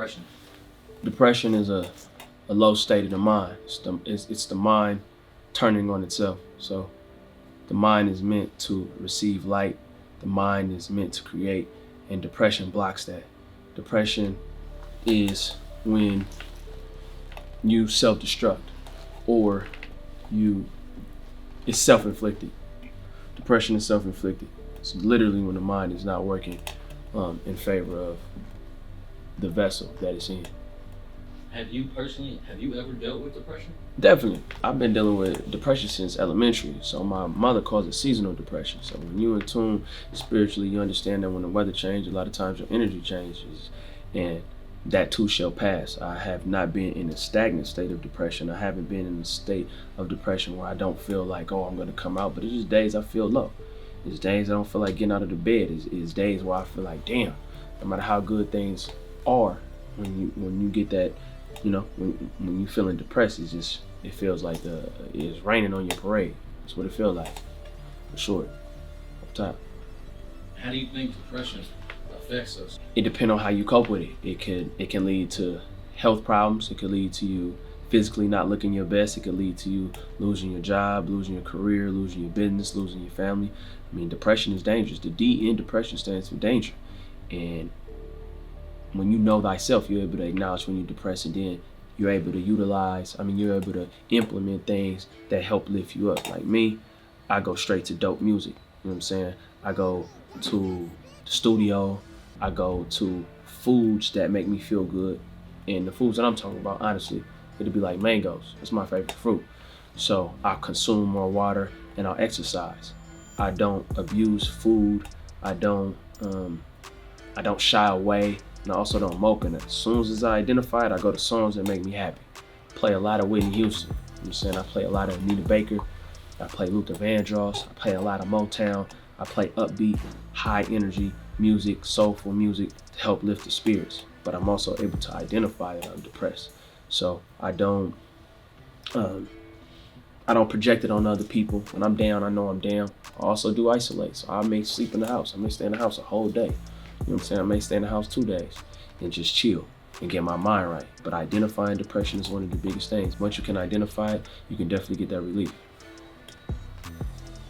depression? Depression is a low state of the mind. It's the mind turning on itself. So the mind is meant to receive light. The mind is meant to create, and depression blocks that. Depression is when you self-destruct, or it's self-inflicted. Depression is self-inflicted. It's literally when the mind is not working in favor of the vessel that it's in. Have you ever dealt with depression? Definitely. I've been dealing with depression since elementary. So my mother calls it seasonal depression. So when you're in tune spiritually, you understand that when the weather changes, a lot of times your energy changes, and that too shall pass. I have not been in a stagnant state of depression. I haven't been in a state of depression where I don't feel like, oh, I'm going to come out. But it's just days I feel low. It's days I don't feel like getting out of the bed. It's days where I feel like, damn, no matter how good things are, when you get that, when you feeling depressed, it feels like it's raining on your parade. That's what it feels like, for sure. Up top. How do you think depression affects us? It depends on how you cope with it. It can lead to health problems. It could lead to you physically not looking your best. It could lead to you losing your job, losing your career, losing your business, losing your family. I mean, depression is dangerous. The D in depression stands for danger. And when you know thyself, you're able to acknowledge when you're depressed, and then you're able to implement things that help lift you up. Like me, I go straight to dope music. You know what I'm saying? I go to the studio. I go to foods that make me feel good. And the foods that I'm talking about, honestly, it'll be like mangoes. It's my favorite fruit. So I consume more water and I'll exercise. I don't abuse food. I don't shy away, and I also don't mope in it. As soon as I identify it, I go to songs that make me happy. Play a lot of Whitney Houston. You know what I'm saying? I play a lot of Anita Baker. I play Luther Vandross. I play a lot of Motown. I play upbeat, high energy music, soulful music to help lift the spirits. But I'm also able to identify that I'm depressed. So I don't project it on other people. When I'm down, I know I'm down. I also do isolate. So I may sleep in the house. I may stay in the house a whole day. You know what I'm saying? I may stay in the house 2 days and just chill and get my mind right. But identifying depression is one of the biggest things. Once you can identify it, you can definitely get that relief.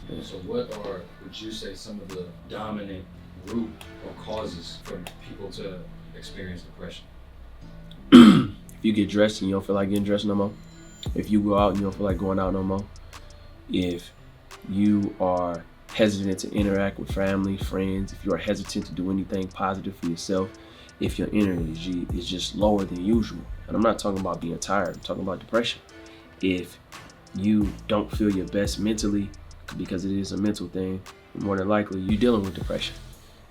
Yeah. So would you say, some of the dominant root or causes for people to experience depression? If you get dressed and you don't feel like getting dressed no more. If you go out and you don't feel like going out no more. If you are hesitant to interact with family, friends, if you are hesitant to do anything positive for yourself, if your energy is just lower than usual. And I'm not talking about being tired, I'm talking about depression. If you don't feel your best mentally, because it is a mental thing, more than likely you're dealing with depression.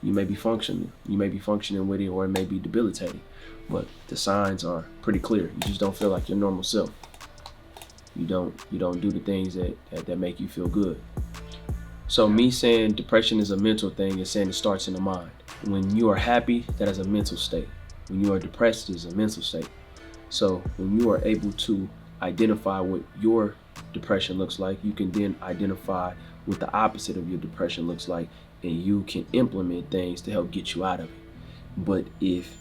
You may be functioning with it, or it may be debilitating, but the signs are pretty clear. You just don't feel like your normal self. You don't do the things that make you feel good. So me saying depression is a mental thing is saying it starts in the mind. When you are happy, that is a mental state. When you are depressed, it is a mental state. So when you are able to identify what your depression looks like, you can then identify what the opposite of your depression looks like, and you can implement things to help get you out of it. But if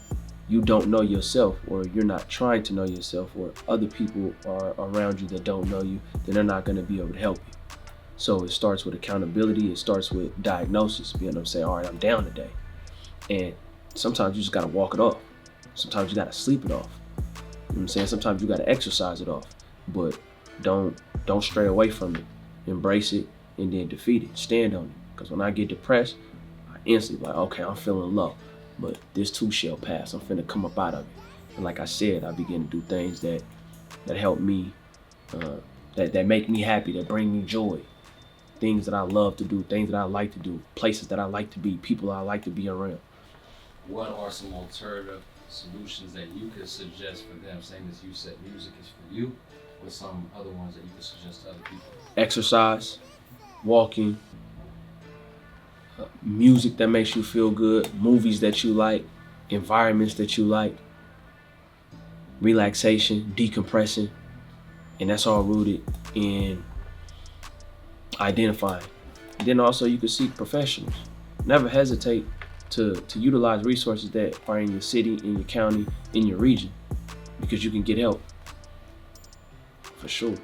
you don't know yourself, or you're not trying to know yourself, or other people are around you that don't know you, then they're not going to be able to help you. So it starts with accountability. It starts with diagnosis, being able to say, all right, I'm down today. And sometimes you just got to walk it off. Sometimes you got to sleep it off. You know what I'm saying? Sometimes you got to exercise it off. But don't stray away from it. Embrace it and then defeat it. Stand on it. Because when I get depressed, I instantly like, okay, I'm feeling low. But this too shall pass. I'm finna come up out of it. And like I said, I begin to do things that help me, that make me happy, that bring me joy. Things that I love to do, things that I like to do, places that I like to be, people I like to be around. What are some alternative solutions that you could suggest for them, same as you said music is for you, with some other ones that you could suggest to other people? Exercise, walking, music that makes you feel good, movies that you like, environments that you like, relaxation, decompressing, and that's all rooted in identifying. And then also you can seek professionals. Never hesitate to utilize resources that are in your city, in your county, in your region, because you can get help for sure.